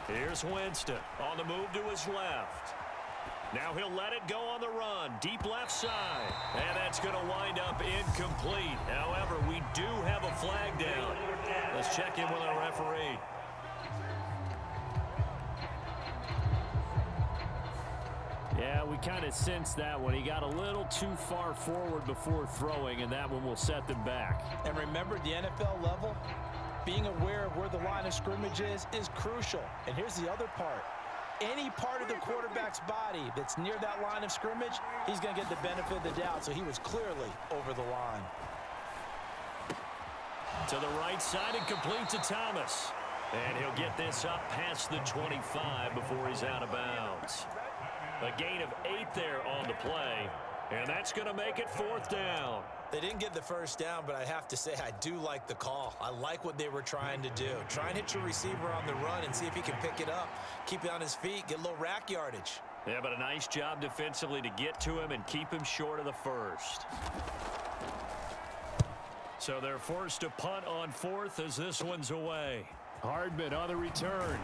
Here's Winston on the move to his left. Now he'll let it go on the run, deep left side. And that's going to wind up incomplete. However, we do have a flag down. Let's check in with our referee. Yeah, we kind of sensed that one. He got a little too far forward before throwing, and that one will set them back. And remember, the NFL level, being aware of where the line of scrimmage is crucial. And here's the other part. Any part of the quarterback's body that's near that line of scrimmage, he's going to get the benefit of the doubt. So he was clearly over the line. To the right side and complete to Thomas. And he'll get this up past the 25 before he's out of bounds. A gain of 8 there on the play. And that's going to make it 4th down. They didn't get the first down, but I have to say I do like the call. I like what they were trying to do. Try and hit your receiver on the run and see if he can pick it up. Keep it on his feet, get a little rack yardage. Yeah, but a nice job defensively to get to him and keep him short of the first. So they're forced to punt on 4th as this one's away. Hardman on the return.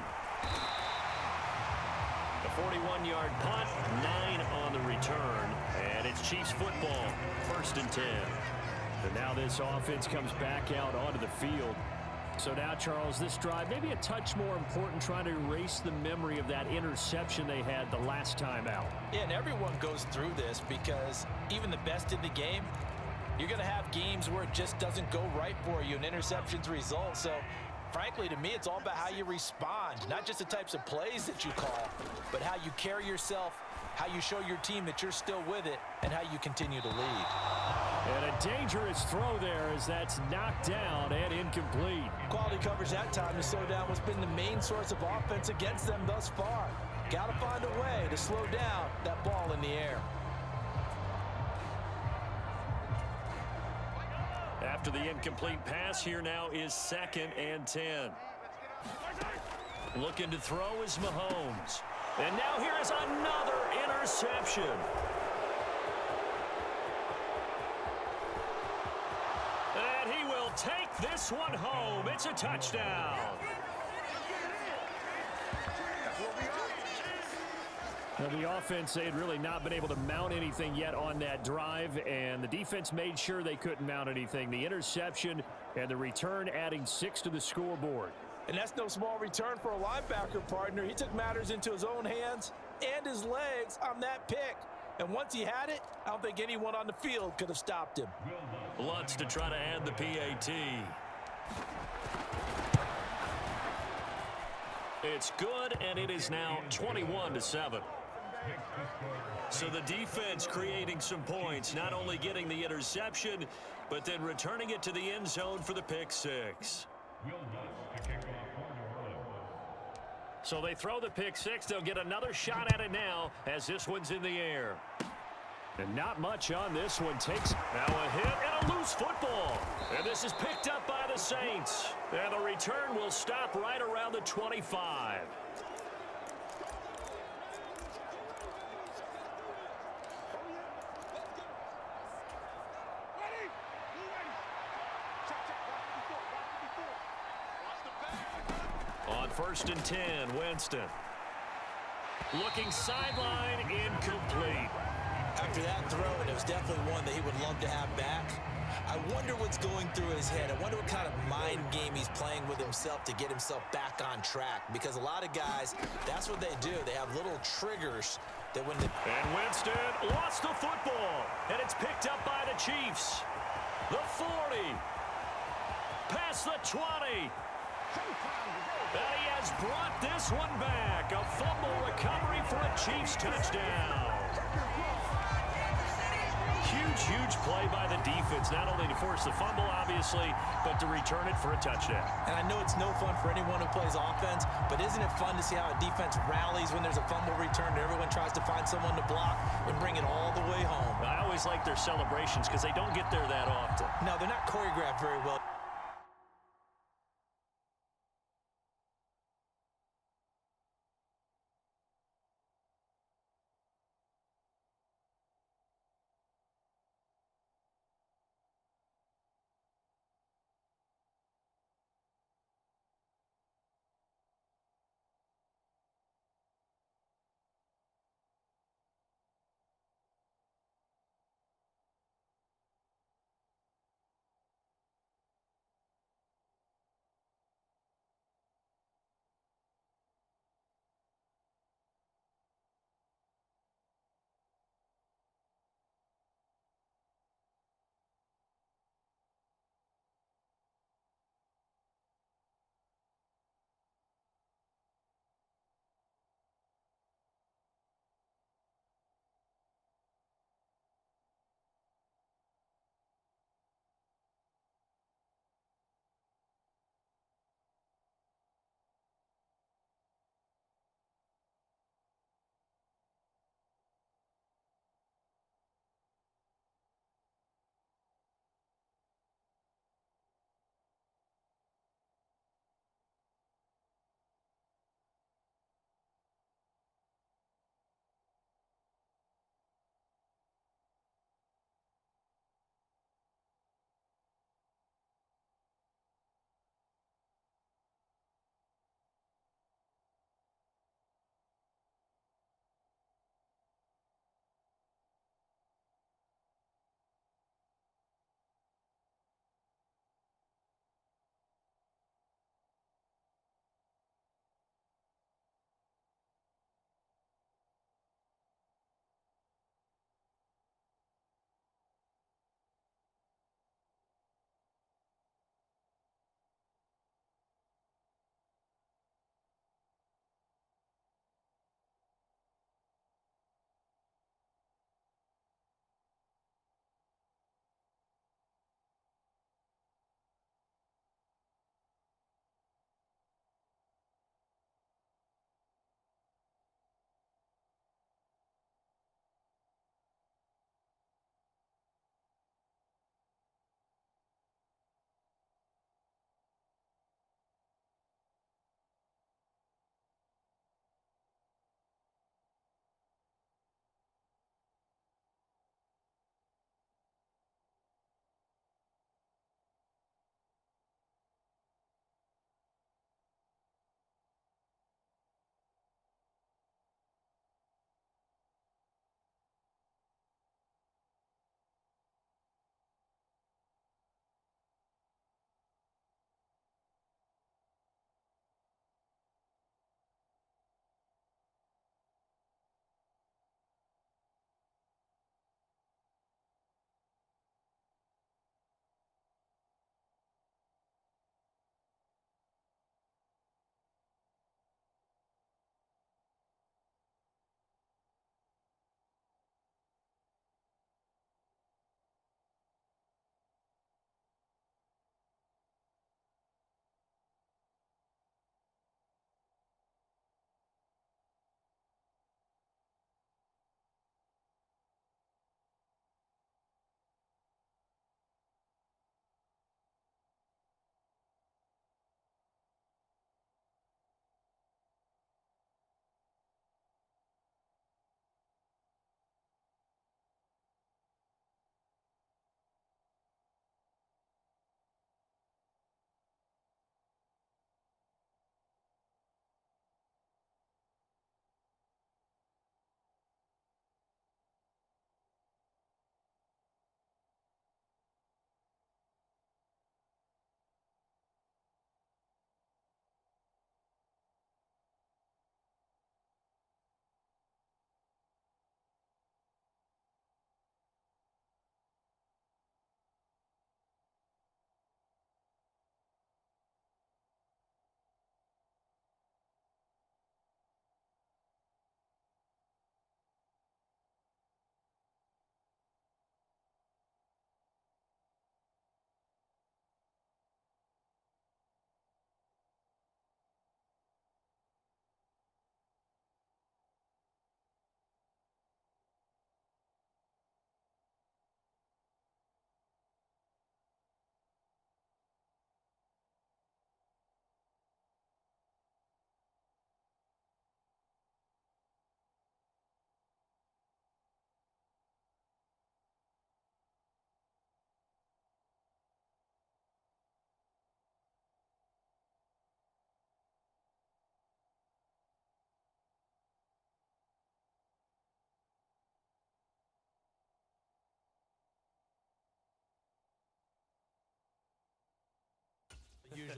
A 41-yard punt, 9 on the return, and it's Chiefs football, 1st and 10. And now this offense comes back out onto the field. So now, Charles, this drive maybe a touch more important, trying to erase the memory of that interception they had the last time out. Yeah, and everyone goes through this because even the best in the game, you're going to have games where it just doesn't go right for you and interceptions result. So frankly, to me, it's all about how you respond, not just the types of plays that you call, but how you carry yourself, how you show your team that you're still with it, and how you continue to lead. And a dangerous throw there as that's knocked down and incomplete. Quality coverage that time to slow down what's been the main source of offense against them thus far. Got to find a way to slow down that ball in the air. After the incomplete pass, here now is 2nd and 10. Looking to throw is Mahomes. And now here is another interception. And he will take this one home. It's a touchdown. Now, the offense, they had really not been able to mount anything yet on that drive, and the defense made sure they couldn't mount anything. The interception and the return adding 6 to the scoreboard. And that's no small return for a linebacker partner. He took matters into his own hands and his legs on that pick. And once he had it, I don't think anyone on the field could have stopped him. Lutz to try to add the PAT. It's good, and it is now 21-7. So the defense creating some points, not only getting the interception, but then returning it to the end zone for the pick 6. So they throw the pick 6. They'll get another shot at it now as this one's in the air. And not much on this one. Takes now a hit and a loose football. And this is picked up by the Saints. And the return will stop right around the 25. On 1st and 10, Winston. Looking sideline, incomplete. After that throw, and it was definitely one that he would love to have back, I wonder what's going through his head. I wonder what kind of mind game he's playing with himself to get himself back on track. Because a lot of guys, that's what they do. They have little triggers that when they... And Winston lost the football. And it's picked up by the Chiefs. The 40. Past the 20. And he has brought this one back. A fumble recovery for a Chiefs touchdown. Huge play by the defense, not only to force the fumble, obviously, but to return it for a touchdown. And I know it's no fun for anyone who plays offense, but isn't it fun to see how a defense rallies when there's a fumble return and everyone tries to find someone to block and bring it all the way home? I always like their celebrations because they don't get there that often. No, they're not choreographed very well.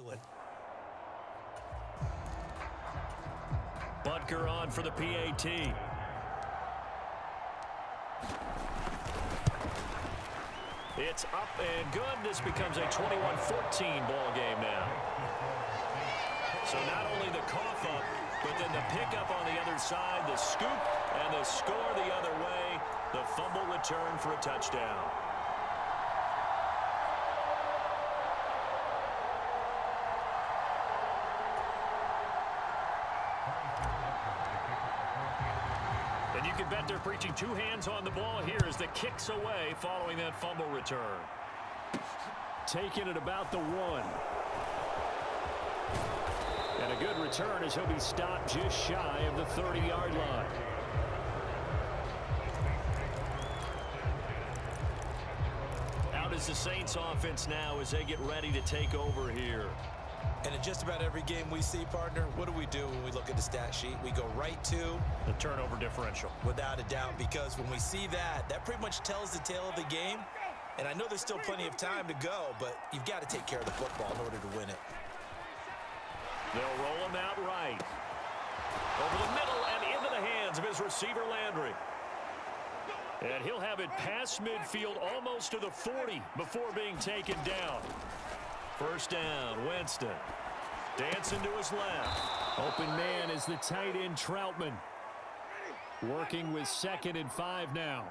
Cleveland. Butker on for the PAT. It's up and good. This becomes a 21-14 ball game now. So not only the cough up, but then the pickup on the other side, the scoop, and the score the other way. The fumble return for a touchdown. And you can bet they're preaching two hands on the ball here as the kick's away following that fumble return. Taking it about the 1. And a good return as he'll be stopped just shy of the 30-yard line. Out is the Saints offense now as they get ready to take over here. And in just about every game we see, partner, what do we do when we look at the stat sheet? We go right to the turnover differential. Without a doubt, because when we see that, that pretty much tells the tale of the game. And I know there's still plenty of time to go, but you've got to take care of the football in order to win it. They'll roll him out right. Over the middle and into the hands of his receiver, Landry. And he'll have it past midfield almost to the 40 before being taken down. First down, Winston. Dancing to his left. Open man is the tight end, Troutman. Working with 2nd and 5 now.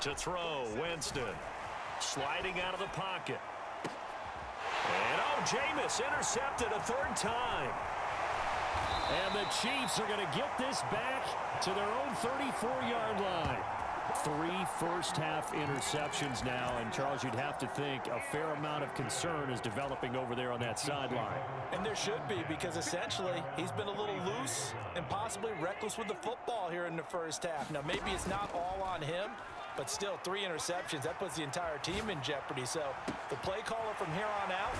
To throw, Winston. Sliding out of the pocket. And, oh, Jameis intercepted a 3rd time. And the Chiefs are going to get this back to their own 34-yard line. 3 first-half interceptions now, and Charles, you'd have to think a fair amount of concern is developing over there on that sideline. And there should be, because essentially he's been a little loose and possibly reckless with the football here in the first half. Now, maybe it's not all on him, but still 3 interceptions. That puts the entire team in jeopardy. So the play caller from here on out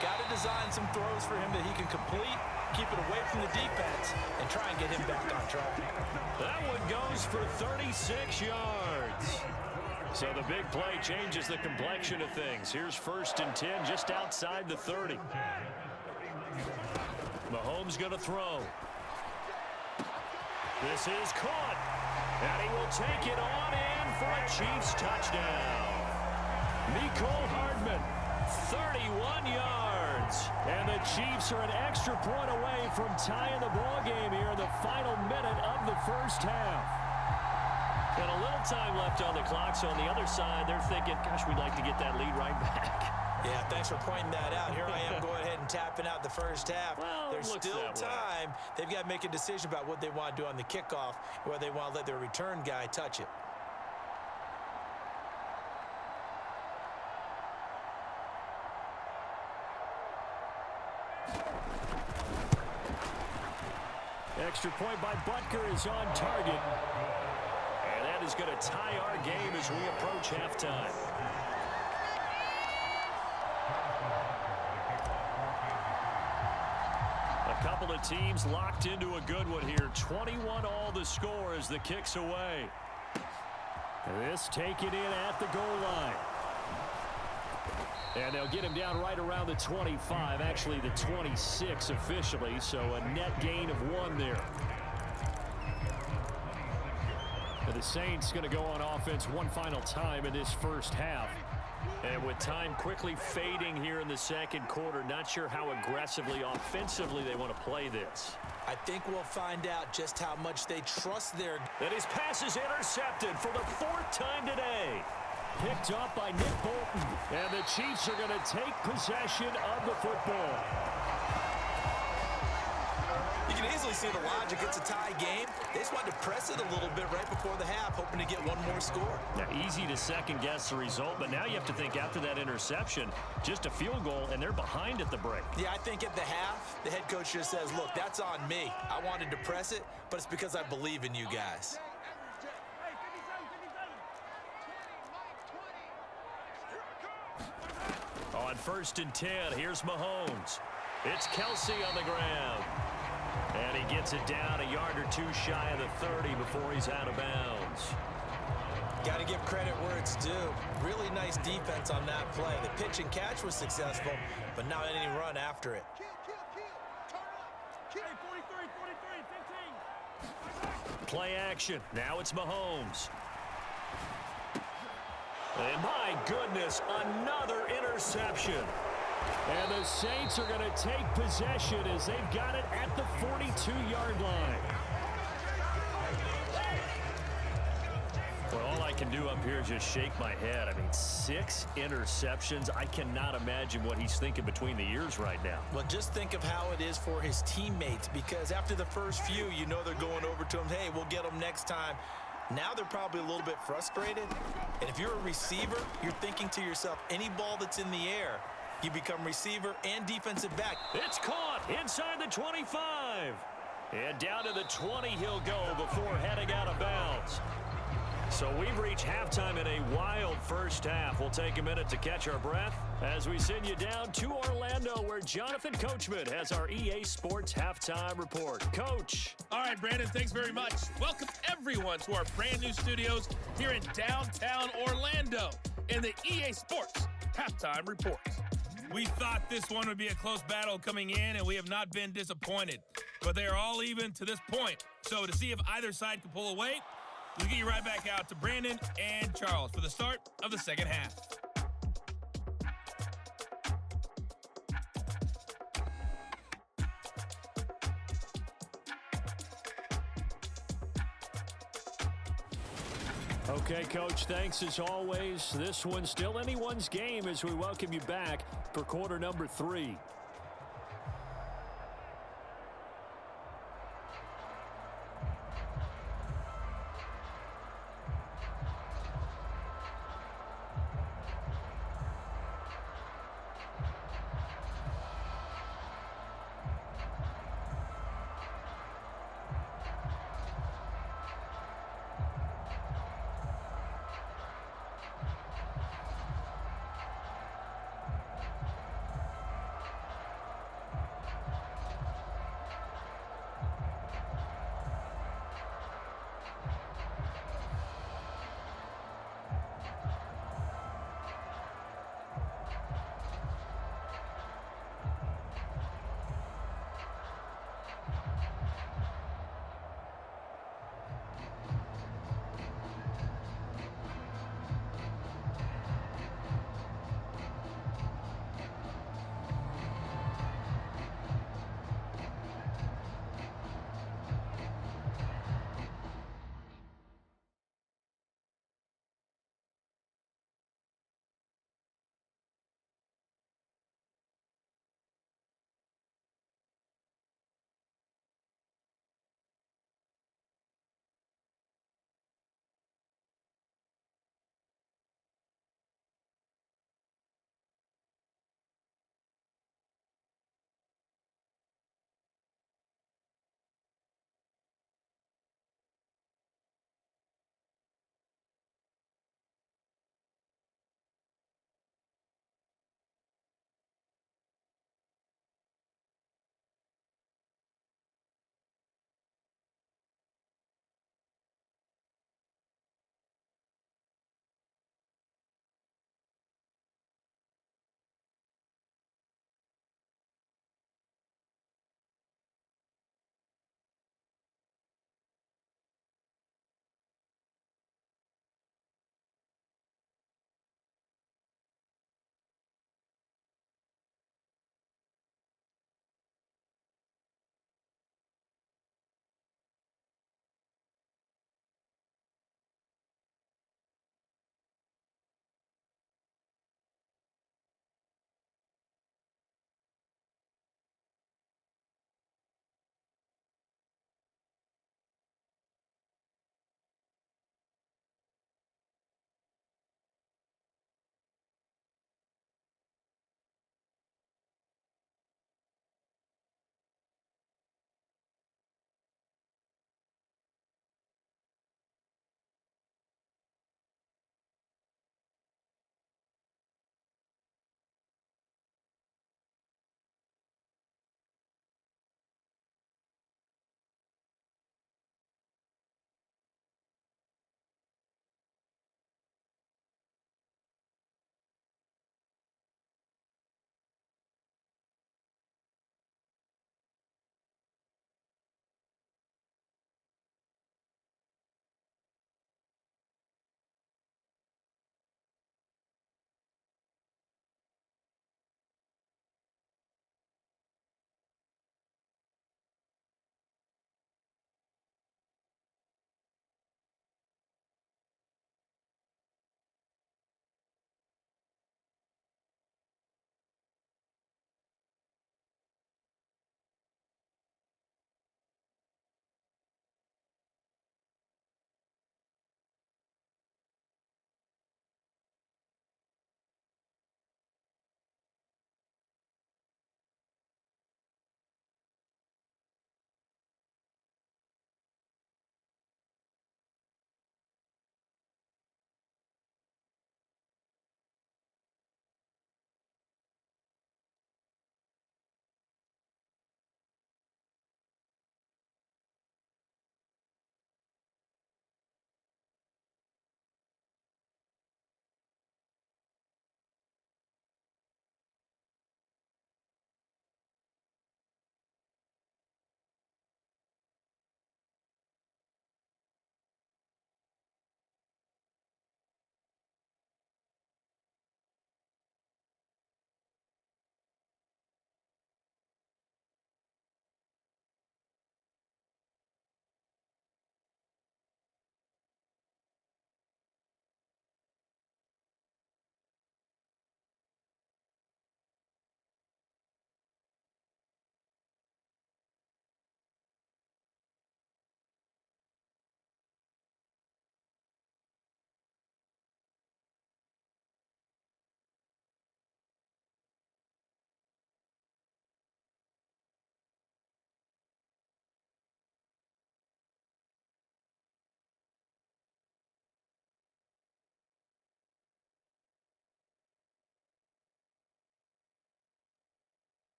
got to design some throws for him that he can complete, keep it away from the defense, and try and get him back on track. That one goes for 36 yards. So the big play changes the complexion of things. Here's 1st and 10 just outside the 30. Mahomes going to throw. This is caught. And he will take it on in for a Chiefs touchdown. Mecole Hardman, 31 yards. And the Chiefs are an extra point away from tying the ball game here in the final minute of the first half. And a little time left on the clock, so on the other side, they're thinking, gosh, we'd like to get that lead right back. Yeah, thanks for pointing that out. Here I am going ahead and tapping out the first half. Well, there's still time. They've got to make a decision about what they want to do on the kickoff, whether they want to let their return guy touch it. Extra point by Butker is on target. And that is going to tie our game as we approach halftime. A couple of teams locked into a good one here. 21 all the score as the kick's away. This taken in at the goal line. And they'll get him down right around the 25, actually the 26 officially, so a net gain of 1 there. And the Saints going to go on offense one final time in this first half. And with time quickly fading here in the second quarter, not sure how aggressively, offensively they want to play this. I think we'll find out just how much they trust their... And his pass is intercepted for the 4th time today. Picked up by Nick Bolton. And the Chiefs are going to take possession of the football. You can easily see the logic. It's a tie game. They just wanted to press it a little bit right before the half, hoping to get one more score. Now, easy to second-guess the result, but now you have to think after that interception, just a field goal, and they're behind at the break. Yeah, I think at the half, the head coach just says, look, that's on me. I wanted to press it, but it's because I believe in you guys. On 1st and 10, here's Mahomes. It's Kelsey on the ground. And he gets it down a yard or 2 shy of the 30 before he's out of bounds. Got to give credit where it's due. Really nice defense on that play. The pitch and catch was successful, but not any run after it. Play action. Now it's Mahomes. And my goodness, another interception. And the Saints are going to take possession as they've got it at the 42-yard line. Well, all I can do up here is just shake my head. I mean, 6 interceptions. I cannot imagine what he's thinking between the ears right now. Well, just think of how it is for his teammates, because after the first few, you know they're going over to him, hey, we'll get them next time. Now they're probably a little bit frustrated. And if you're a receiver, you're thinking to yourself, any ball that's in the air, you become receiver and defensive back. It's caught inside the 25. And down to the 20 he'll go before heading out of bounds. So we've reached halftime in a wild first half. We'll take a minute to catch our breath as we send you down to Orlando, where Jonathan Coachman has our EA Sports Halftime Report. Coach. All right, Brandon, thanks very much. Welcome everyone to our brand new studios here in downtown Orlando in the EA Sports Halftime Report. We thought this one would be a close battle coming in, and we have not been disappointed. But they are all even to this point. So to see if either side can pull away, we'll get you right back out to Brandon and Charles for the start of the second half. Okay, Coach, thanks as always. This one's still anyone's game as we welcome you back for quarter number 3.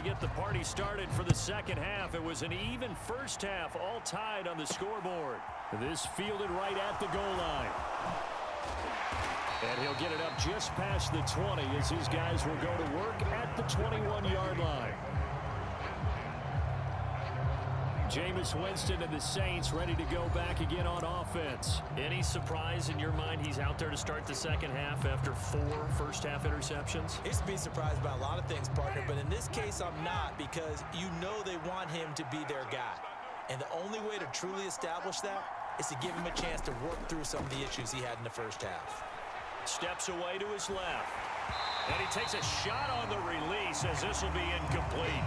to get the party started for the second half. It was an even first half, all tied on the scoreboard. This fielded right at the goal line. And he'll get it up just past the 20 as his guys will go to work at the 21-yard line. Jameis Winston and the Saints ready to go back again on offense. Any surprise in your mind he's out there to start the second half after 4 first-half interceptions? He's to be surprised by a lot of things, partner, but in this case I'm not, because you know they want him to be their guy. And the only way to truly establish that is to give him a chance to work through some of the issues he had in the first half. Steps away to his left. And he takes a shot on the release as this will be incomplete.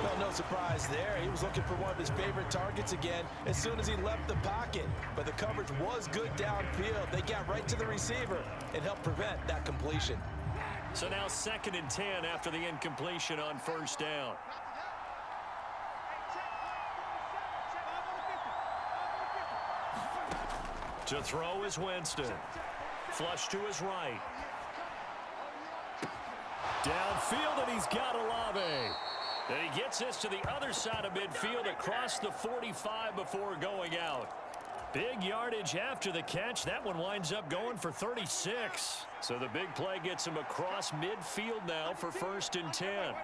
Well, no surprise there. He was looking for one of his favorite targets again as soon as he left the pocket. But the coverage was good downfield. They got right to the receiver and helped prevent that completion. So now 2nd and 10 after the incompletion on first down. To throw is Winston. Flush to his right. Downfield, and he's got Olave. And he gets this to the other side of midfield across the 45 before going out. Big yardage after the catch. That one winds up going for 36. So the big play gets him across midfield now for 1st and 10.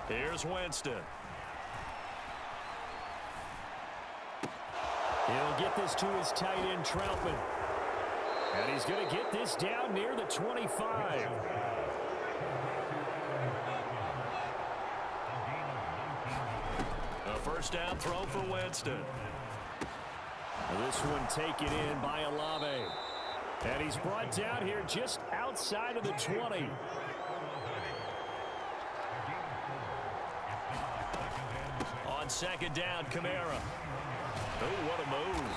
Here's Winston. He'll get this to his tight end, Troutman. And he's going to get this down near the 25. A first down throw for Winston. This one taken in by Olave. And he's brought down here just outside of the 20. On 2nd down, Kamara. Oh, what a move.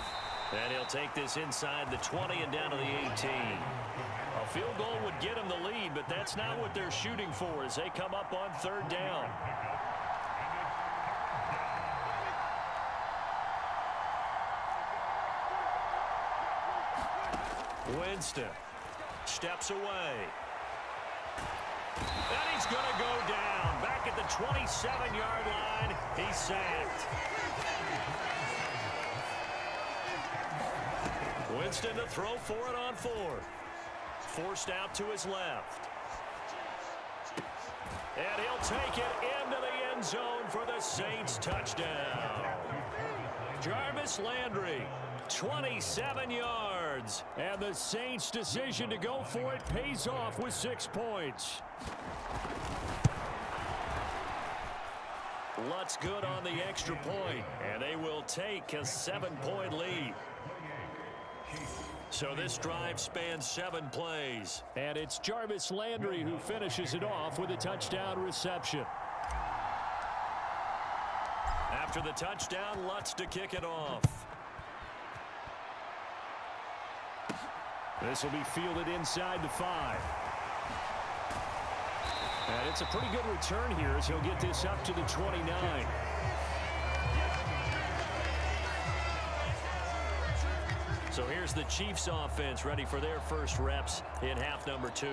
And he'll take this inside the 20 and down to the 18. A field goal would get him the lead, but that's not what they're shooting for as they come up on 3rd down. Winston steps away. And he's going to go down. Back at the 27-yard line, he's sacked. Winston to throw for it on 4th. Forced out to his left. And he'll take it into the end zone for the Saints touchdown. Jarvis Landry, 27 yards. And the Saints' decision to go for it pays off with 6 points. Lutz good on the extra point, and they will take a 7-point lead. So this drive spans 7 plays. And it's Jarvis Landry who finishes it off with a touchdown reception. After the touchdown, Lutz to kick it off. This will be fielded inside the 5. And it's a pretty good return here as he'll get this up to the 29. So here's the Chiefs offense ready for their first reps in half number 2.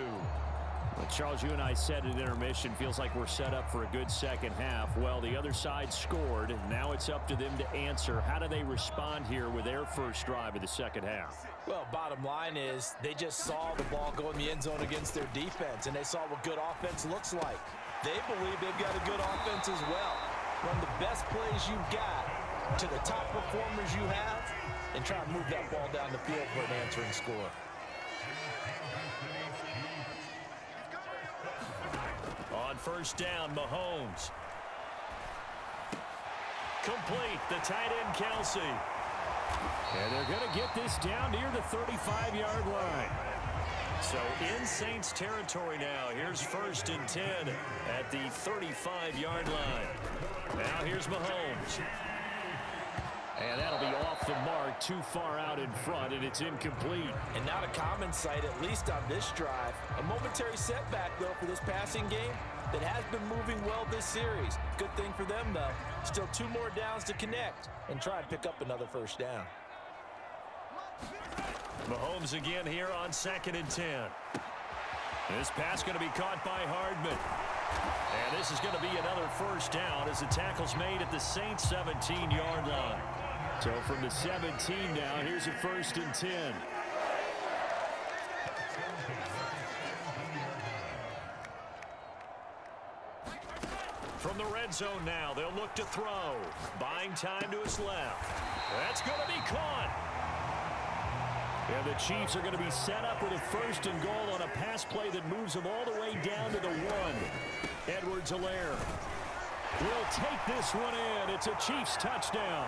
Well, Charles, you and I said at intermission, feels like we're set up for a good second half. Well, the other side scored, and now it's up to them to answer. How do they respond here with their first drive of the second half? Well, bottom line is they just saw the ball go in the end zone against their defense, and they saw what good offense looks like. They believe they've got a good offense as well. Run the best plays you've got to the top performers you have, and try to move that ball down the field for an answering score. On first down, Mahomes. Complete, the tight end, Kelsey. And they're going to get this down near the 35-yard line. So in Saints territory now. Here's 1st and 10 at the 35-yard line. Now here's Mahomes. And that'll be off the mark, too far out in front, and it's incomplete. And not a common sight, at least on this drive. A momentary setback, though, for this passing game that has been moving well this series. Good thing for them, though. Still 2 more downs to connect and try and pick up another first down. Mahomes again here on 2nd and 10. This pass going to be caught by Hardman. And this is going to be another first down as the tackle's made at the Saints' 17-yard line. So from the 17 now, here's a 1st and 10. From the red zone now, they'll look to throw. Buying time to his left. That's going to be caught. And the Chiefs are going to be set up with a 1st and goal on a pass play that moves them all the way down to the 1. Edwards-Helaire will take this one in. It's a Chiefs touchdown.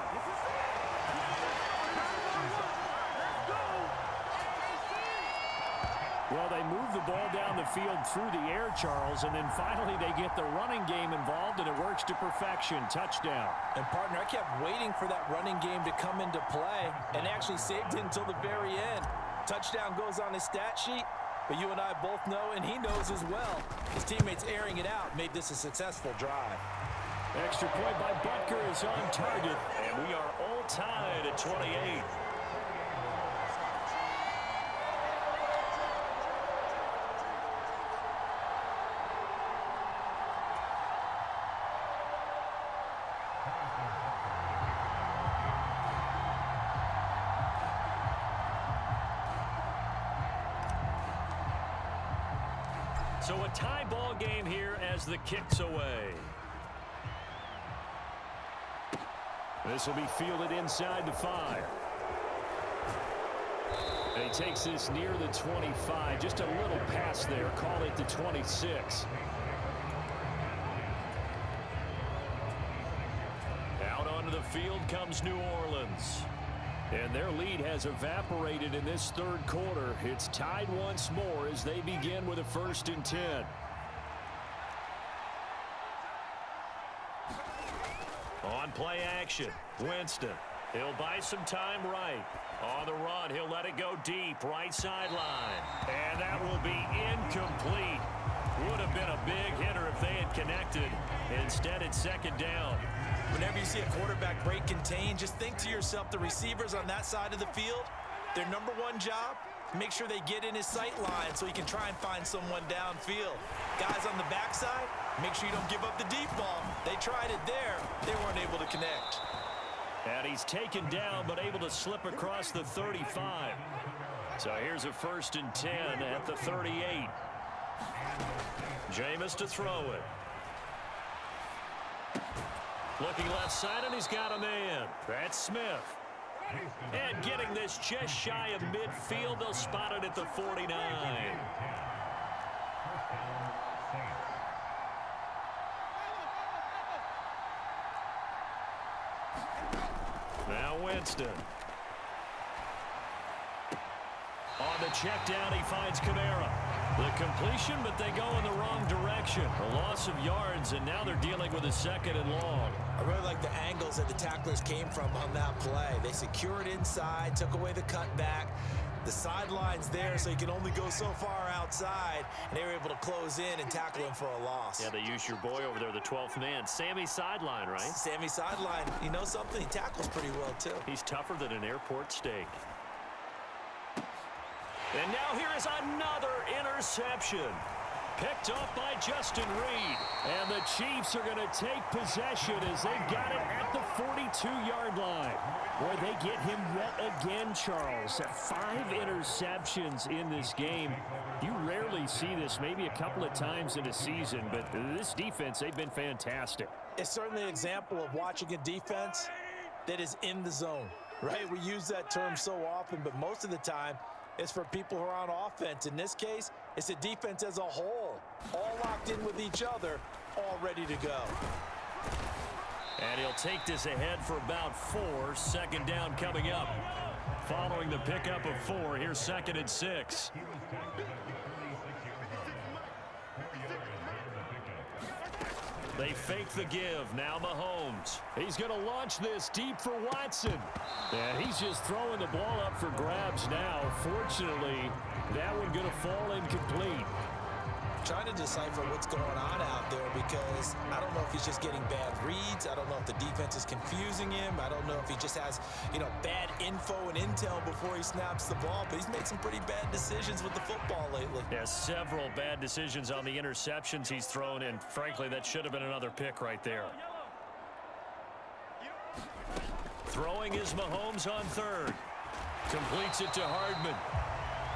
Well, they move the ball down the field through the air, Charles, and then finally they get the running game involved, and it works to perfection. Touchdown. And, partner, I kept waiting for that running game to come into play and actually saved it until the very end. Touchdown goes on his stat sheet, but you and I both know, and he knows as well, his teammates airing it out made this a successful drive. Extra point by Butker is on target, and we are all tied at 28. So a tie ball game here as the kick's away. This will be fielded inside the 5. And he takes this near the 25. Just a little pass there. Call it the 26. Out onto the field comes New Orleans. And their lead has evaporated in this 3rd quarter. It's tied once more as they begin with a 1st and 10. On play action, Winston. He'll buy some time right. On the run, he'll let it go deep, right sideline. And that will be incomplete. Would have been a big hitter if they had connected. Instead, it's 2nd down. Whenever you see a quarterback break contain, just think to yourself, the receivers on that side of the field, their #1 job, make sure they get in his sight line so he can try and find someone downfield. Guys on the backside, make sure you don't give up the deep ball. They tried it there. They weren't able to connect. And he's taken down but able to slip across the 35. So here's a 1st and 10 at the 38. Jameis to throw it. Looking left side, and he's got a man. That's Smith. And getting this just shy of midfield, they'll spot it at the 49. Now Winston. On the check down, he finds Kamara. The completion, but they go in the wrong direction. A loss of yards, and now they're dealing with a 2nd and long. I really like the angles that the tacklers came from on that play. They secured inside, took away the cutback. The sideline's there, so you can only go so far outside, and they were able to close in and tackle him for a loss. Yeah, they used your boy over there, the 12th man. Sammy Sideline, right? Sammy Sideline. You know something? He tackles pretty well, too. He's tougher than an airport steak. And now here is another interception. Picked up by Justin Reed. And the Chiefs are going to take possession as they've got it at the 42-yard line. Boy, they get him yet again, Charles. 5 interceptions in this game. You rarely see this, maybe a couple of times in a season, but this defense, they've been fantastic. It's certainly an example of watching a defense that is in the zone, right? We use that term so often, but most of the time, it's for people who are on offense. In this case, it's a defense as a whole, all locked in with each other, all ready to go. And he'll take this ahead for about 4. 2nd down coming up. Following the pickup of 4, here's 2nd and 6. They fake the give. Now Mahomes. He's going to launch this deep for Watson. And he's just throwing the ball up for grabs now. Fortunately, that one going to fall incomplete. trying to decipher what's going on out there because I don't know if he's just getting bad reads. I don't know if the defense is confusing him. I don't know if he just has, bad info and intel before he snaps the ball. But he's made some pretty bad decisions with the football lately. Yeah, several bad decisions on the interceptions he's thrown, and frankly, that should have been another pick right there. Throwing is Mahomes on third. Completes it to Hardman.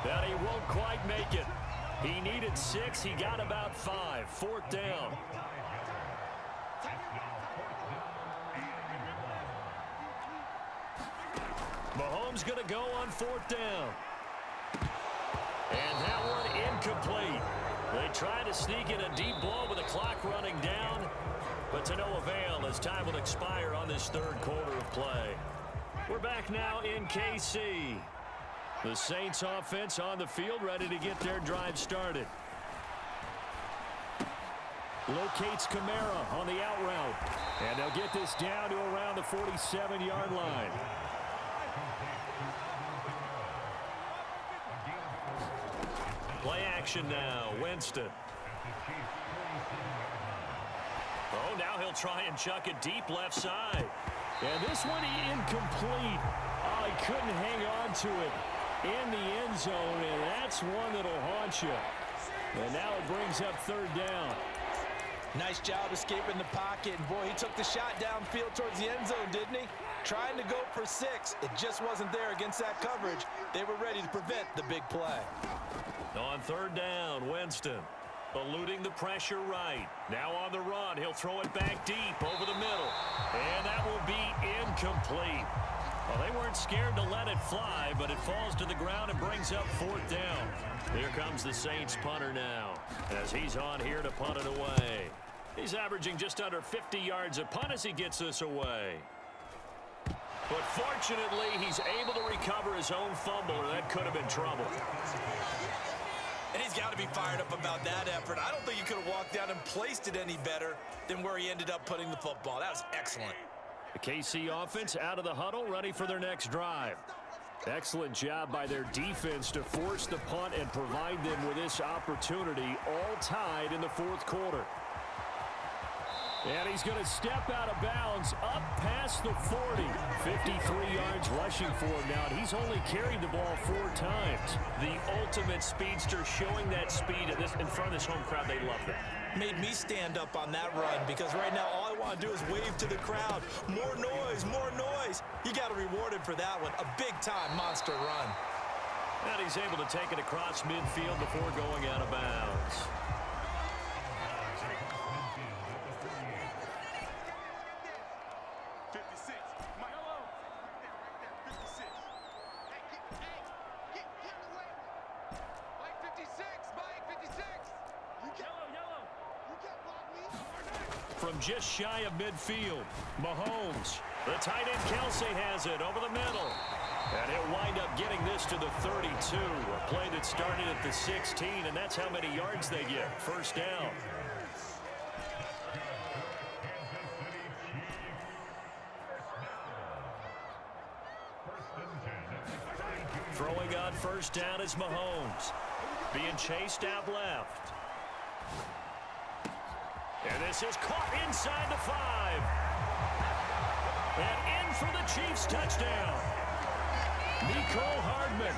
But he won't quite make it. He needed 6. He got about 5. Fourth down. Mahomes going to go on fourth down. And that one incomplete. They try to sneak in a deep blow with the clock running down, but to no avail as time will expire on this third quarter of play. We're back now in KC. The Saints offense on the field, ready to get their drive started. Locates Kamara on the out route. And they'll get this down to around the 47-yard line. Play action now. Winston. Oh, now he'll try and chuck it deep left side. And this one incomplete. Oh, he couldn't hang on to it in the end zone, and that's one that'll haunt you. And now it brings up third down. Nice job escaping the pocket. And, boy, he took the shot downfield towards the end zone, didn't he? Trying to go for 6. It just wasn't there against that coverage. They were ready to prevent the big play. On third down, Winston eluding the pressure right. Now on the run, he'll throw it back deep over the middle. And that will be incomplete. Well, they weren't scared to let it fly, but it falls to the ground and brings up fourth down. Here comes the Saints punter now as he's on here to punt it away. He's averaging just under 50 yards a punt as he gets this away. But fortunately, he's able to recover his own fumble, or that could have been trouble. And he's got to be fired up about that effort. I don't think he could have walked down and placed it any better than where he ended up putting the football. That was excellent. The KC offense out of the huddle, ready for their next drive. Excellent job by their defense to force the punt and provide them with this opportunity, all tied in the fourth quarter. And he's going to step out of bounds up past the 40. 53 yards rushing for him now. And he's only carried the ball 4 times. The ultimate speedster, showing that speed in front of this home crowd. They love that. Made me stand up on that run because right now all I want to do is wave to the crowd. More noise, more noise. You got to reward him for that one. A big-time monster run. And he's able to take it across midfield before going out of bounds. From just shy of midfield, Mahomes. The tight end Kelsey has it over the middle. And he'll wind up getting this to the 32. A play that started at the 16, and that's how many yards they get. First down. Throwing on first down is Mahomes. Being chased out left. And this is caught inside the 5. And in for the Chiefs touchdown. Mecole Hardman,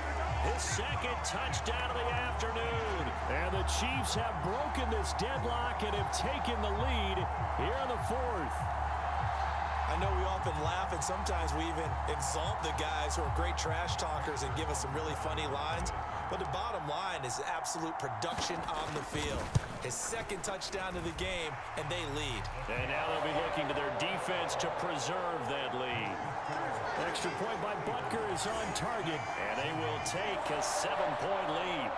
his second touchdown of the afternoon. And the Chiefs have broken this deadlock and have taken the lead here in the fourth. I know we often laugh and sometimes we even exalt the guys who are great trash talkers and give us some really funny lines. But the bottom line is absolute production on the field. His second touchdown of the game, and they lead. And now they'll be looking to their defense to preserve that lead. Extra point by Butker is on target, and they will take a 7-point lead.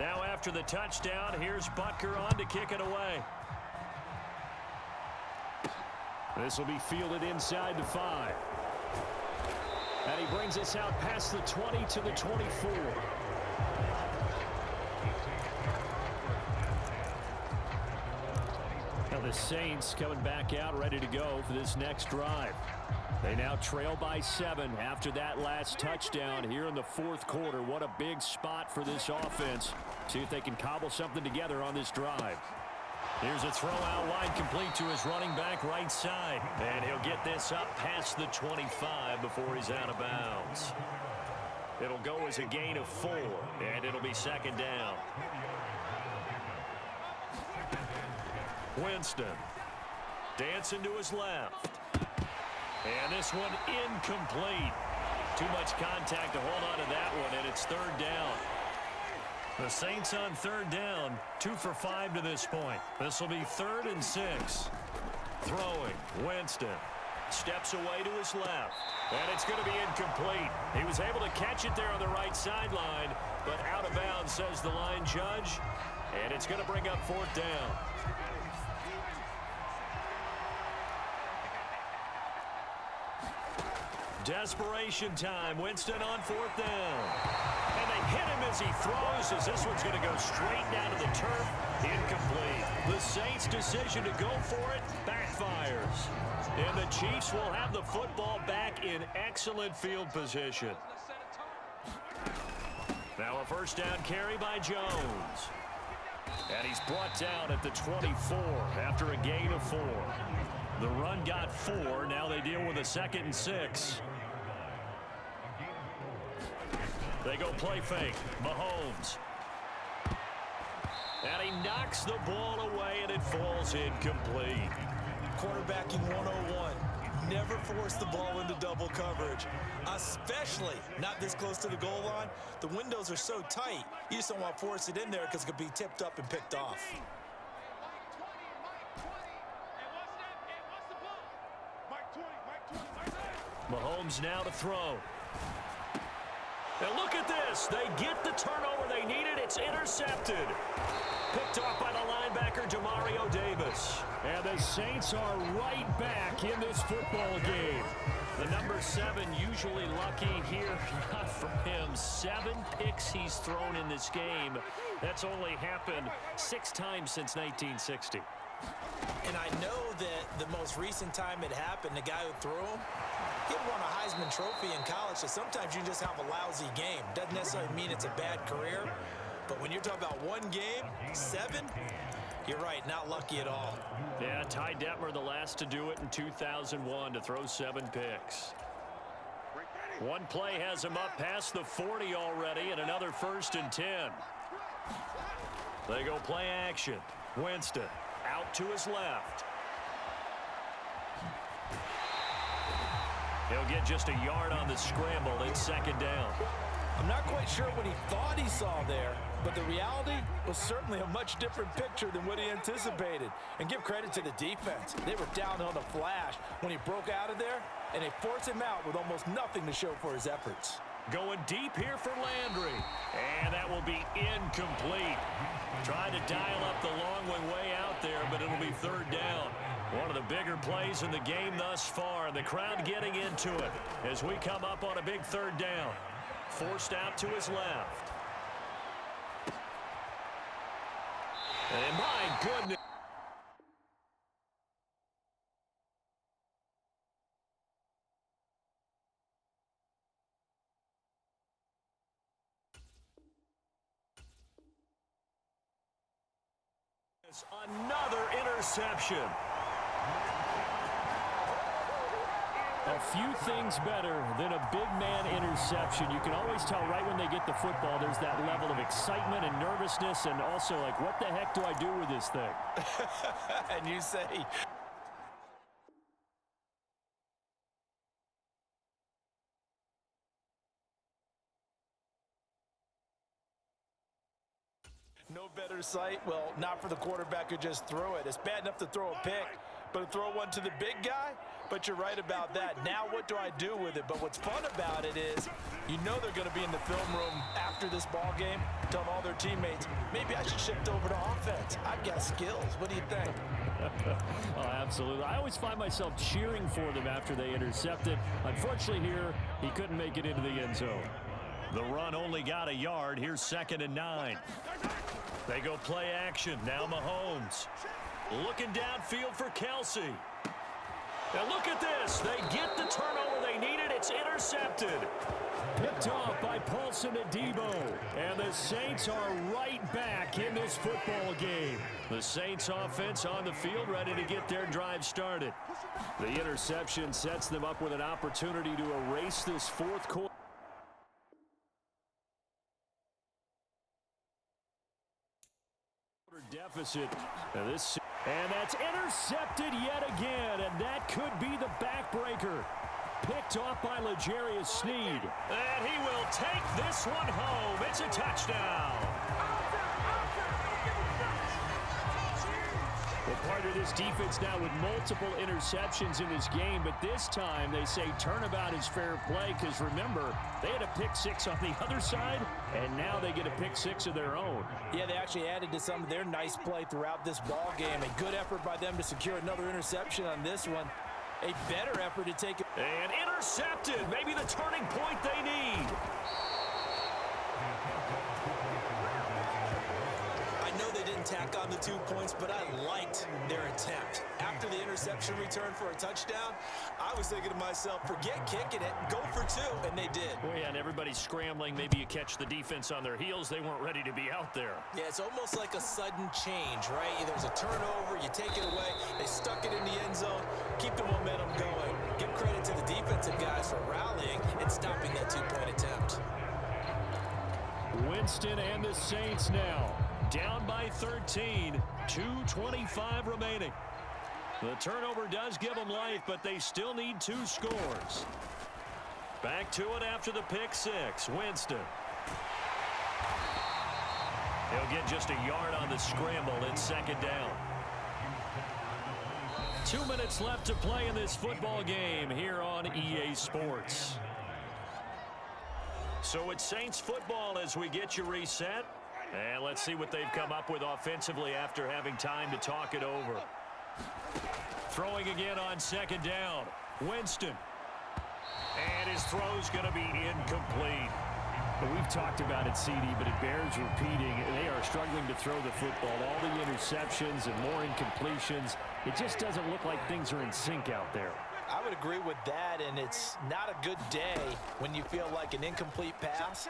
Now after the touchdown, here's Butker on to kick it away. This will be fielded inside the 5. And he brings us out past the 20 to the 24. The Saints coming back out ready to go for this next drive. They now trail by 7 after that last touchdown here in the fourth quarter. What a big spot for this offense. See if they can cobble something together on this drive. Here's a throw out wide, complete to his running back right side. And he'll get this up past the 25 before he's out of bounds. It'll go as a gain of 4, and it'll be second down. Winston dancing to his left. And this one incomplete. Too much contact to hold on to that one, and it's third down. The Saints on third down, 2 for 5 to this point. This will be 3rd and 6. Throwing, Winston steps away to his left, and it's going to be incomplete. He was able to catch it there on the right sideline, but out of bounds, says the line judge, and it's going to bring up 4th down. Desperation time. Winston on 4th down. And they hit him as he throws, as this one's going to go straight down to the turf. Incomplete. The Saints' decision to go for it backfires. And the Chiefs will have the football back in excellent field position. Now a first down carry by Jones. And he's brought down at the 24 after a gain of 4. The run got 4. Now they deal with a 2nd and 6. They go play fake. Mahomes. And he knocks the ball away, and it falls incomplete. Quarterbacking 101. Never force the ball into double coverage, especially not this close to the goal line. The windows are so tight, you just don't want to force it in there because it could be tipped up and picked off. Mahomes now to throw. And look at this. They get the turnover they needed. It's intercepted. Picked off by the linebacker, Demario Davis. And the Saints are right back in this football game. The number 7 usually lucky here. Not for him. 7 picks he's thrown in this game. That's only happened 6 times since 1960. And I know that the most recent time it happened, the guy who threw him, he won a Heisman Trophy in college, so sometimes you just have a lousy game. Doesn't necessarily mean it's a bad career, but when you're talking about one game, 7, you're right, not lucky at all. Yeah, Ty Detmer, the last to do it in 2001, to throw 7 picks. One play has him up past the 40 already, and another 1st and 10. They go play action. Winston out to his left. He'll get just a yard on the scramble. It's 2nd down. I'm not quite sure what he thought he saw there, but the reality was certainly a much different picture than what he anticipated. And give credit to the defense. They were down on the flash when he broke out of there, and they forced him out with almost nothing to show for his efforts. Going deep here for Landry. And that will be incomplete. Trying to dial up the long way out there, but it'll be 3rd down. One of the bigger plays in the game thus far. The crowd getting into it as we come up on a big 3rd down. Forced out to his left. And my goodness. Another interception. A few things better than a big man interception. You can always tell right when they get the football, there's that level of excitement and nervousness, and also like, what the heck do I do with this thing? And you say, no better sight? Well, not for the quarterback who just threw it. It's bad enough to throw a pick, but to throw one to the big guy? But you're right about that. Now what do I do with it? But what's fun about it is you know they're going to be in the film room after this ball game, telling all their teammates, maybe I should shift over to offense. I've got skills. What do you think? Oh, absolutely. I always find myself cheering for them after they intercept it. Unfortunately here, he couldn't make it into the end zone. The run only got a yard. Here's 2nd and 9. They go play action. Now Mahomes. Looking downfield for Kelsey. Now look at this. They get the turnover they needed. It's intercepted. Picked off by Paulson Adebo. And the Saints are right back in this football game. The Saints offense on the field, ready to get their drive started. The interception sets them up with an opportunity to erase this fourth quarter deficit. And that's intercepted yet again, and that could be the backbreaker. Picked off by L'Jarius Sneed. And he will take this one home. It's a touchdown. Well, part of this defense now with multiple interceptions in this game, but this time they say turnabout is fair play because, remember, they had a pick six on the other side, and now they get a pick six of their own. Yeah, they actually added to some of their nice play throughout this ball game. A good effort by them to secure another interception on this one. A better effort to take it. And intercepted. Maybe the turning point they need. Tack on the 2 points, but I liked their attempt. After the interception return for a touchdown, I was thinking to myself, forget kicking it, go for two, and they did. Well, yeah, and everybody's scrambling. Maybe you catch the defense on their heels. They weren't ready to be out there. Yeah, it's almost like a sudden change, right? There's a turnover, you take it away, they stuck it in the end zone, keep the momentum going. Give credit to the defensive guys for rallying and stopping that 2-point attempt. Winston and the Saints now down by 13, 2:25 remaining. The turnover does give them life, but they still need 2 scores. Back to it after the pick six. Winston. He'll get just a yard on the scramble. It's second down. 2 minutes left to play in this football game here on EA Sports. So it's Saints football as we get you reset. And let's see what they've come up with offensively after having time to talk it over. Throwing again on second down. Winston. And his throw's going to be incomplete. We've talked about it, CD, but it bears repeating. They are struggling to throw the football. All the interceptions and more incompletions. It just doesn't look like things are in sync out there. I would agree with that, and it's not a good day when you feel like an incomplete pass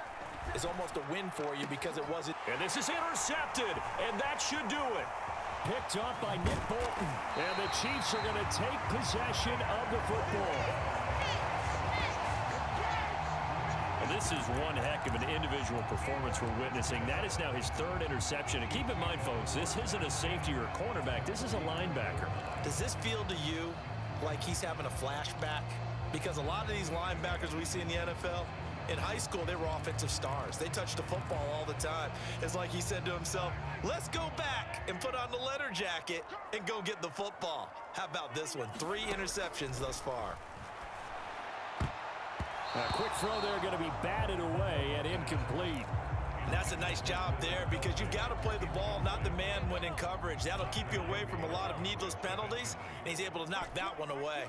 is almost a win for you because it wasn't. And this is intercepted, and that should do it. Picked off by Nick Bolton. And the Chiefs are going to take possession of the football. Well, this is one heck of an individual performance we're witnessing. That is now his 3rd interception. And keep in mind, folks, this isn't a safety or a cornerback. This is a linebacker. Does this feel to you like he's having a flashback? Because a lot of these linebackers we see in the NFL, in high school, they were offensive stars. They touched the football all the time. It's like he said to himself, let's go back and put on the leather jacket and go get the football. How about this one? 3 interceptions thus far. A quick throw there going to be batted away and incomplete. And that's a nice job there because you've got to play the ball, not the man when in coverage. That'll keep you away from a lot of needless penalties, and he's able to knock that one away.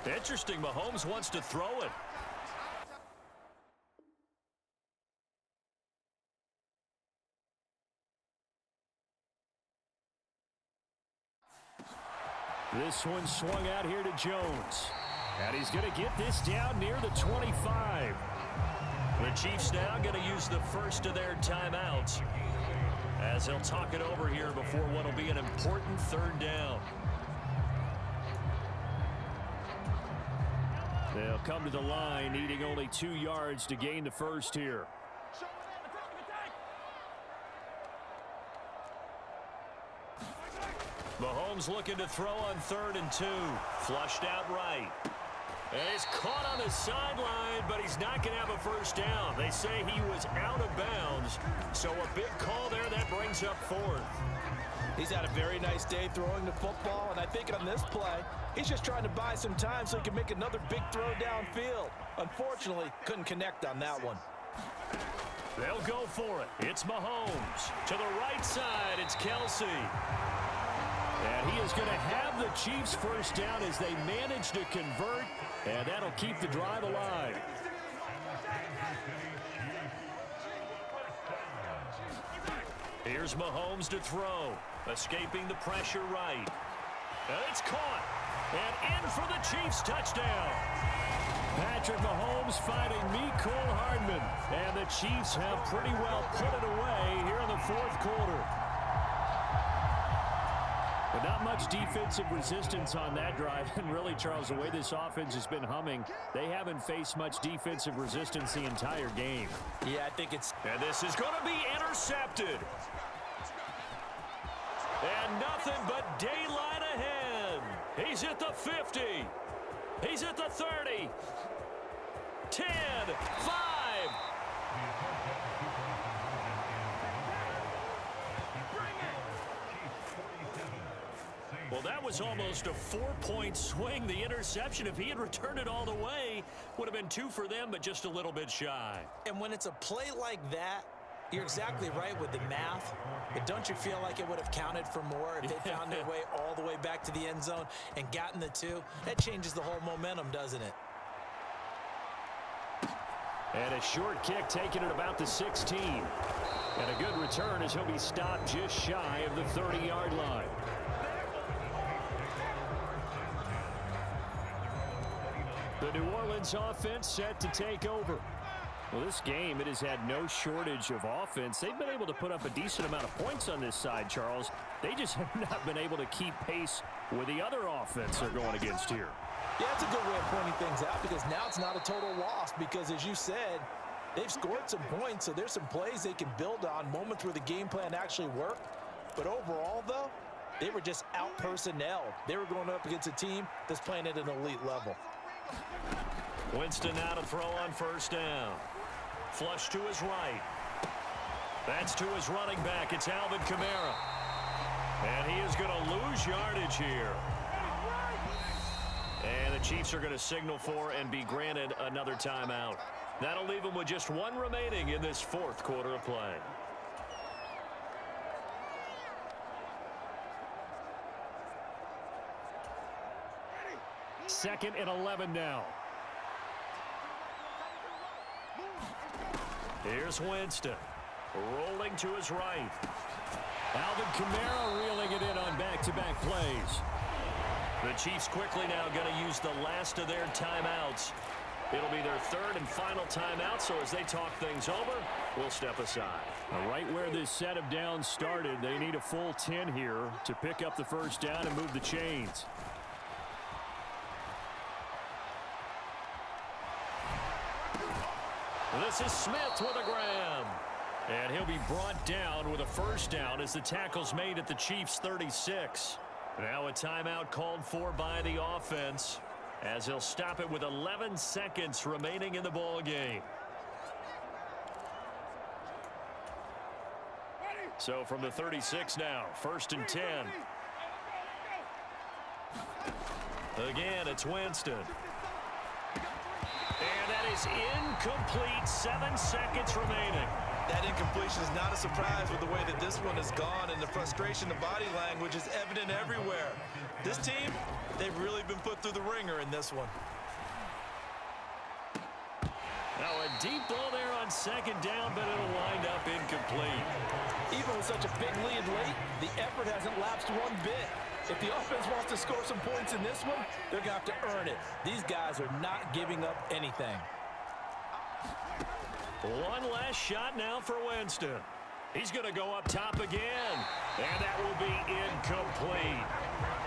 Interesting. Mahomes wants to throw it. This one swung out here to Jones. And he's going to get this down near the 25. The Chiefs now going to use the first of their timeouts as they'll talk it over here before what will be an important 3rd down. They'll come to the line, needing only 2 yards to gain the first here. Mahomes looking to throw on 3rd and 2. Flushed out right. And he's caught on the sideline, but he's not going to have a first down. They say he was out of bounds. So a big call there that brings up 4th. He's had a very nice day throwing the football, and I think on this play, he's just trying to buy some time so he can make another big throw downfield. Unfortunately, couldn't connect on that one. They'll go for it. It's Mahomes. To the right side, it's Kelsey. And he is going to have the Chiefs first down as they manage to convert, and that'll keep the drive alive. Here's Mahomes to throw. Escaping the pressure right. It's caught. And in for the Chiefs touchdown. Patrick Mahomes fighting Mecole Hardman. And the Chiefs have pretty well put it away here in the fourth quarter. But not much defensive resistance on that drive. And really, Charles, the way this offense has been humming, they haven't faced much defensive resistance the entire game. Yeah, I think it's... And this is going to be intercepted. And nothing but daylight ahead. He's at the 50. He's at the 30. 10, 5. Well, that was almost a 4-point swing. The interception, if he had returned it all the way, would have been 2 for them, but just a little bit shy. And when it's a play like that, you're exactly right with the math. But don't you feel like it would have counted for more if they found their way all the way back to the end zone and gotten the 2? That changes the whole momentum, doesn't it? And a short kick taken at about the 16. And a good return as he'll be stopped just shy of the 30-yard line. The New Orleans offense set to take over. Well, this game, it has had no shortage of offense. They've been able to put up a decent amount of points on this side, Charles. They just have not been able to keep pace with the other offense they're going against here. Yeah, that's a good way of pointing things out because now it's not a total loss because, as you said, they've scored some points, so there's some plays they can build on, moments where the game plan actually worked. But overall, though, they were just out-personnelled. They were going up against a team that's playing at an elite level. Winston now to throw on first down. Flush to his right. That's to his running back. It's Alvin Kamara. And he is going to lose yardage here. And the Chiefs are going to signal for and be granted another timeout. That'll leave them with just 1 remaining in this fourth quarter of play. Second and 11 now. Here's Winston. Rolling to his right. Alvin Kamara reeling it in on back-to-back plays. The Chiefs quickly now going to use the last of their timeouts. It'll be their third and final timeout, so as they talk things over, we'll step aside. Right where this set of downs started, they need a full 10 here to pick up the first down and move the chains. This is Smith with a grab. And he'll be brought down with a first down as the tackle's made at the Chiefs' 36. Now a timeout called for by the offense as he'll stop it with 11 seconds remaining in the ball game. So from the 36 now, first and 10. Again, it's Winston. And that is incomplete. 7 seconds remaining. That incompletion is not a surprise with the way that this one has gone, and the frustration, the body language is evident everywhere. This team, they've really been put through the ringer in this one. Now a deep ball there on second down, but it'll wind up incomplete. Even with such a big lead late, the effort hasn't lapsed one bit. If the offense wants to score some points in this one, they're going to have to earn it. These guys are not giving up anything. One last shot now for Winston. He's going to go up top again. And that will be incomplete.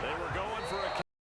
They were going for a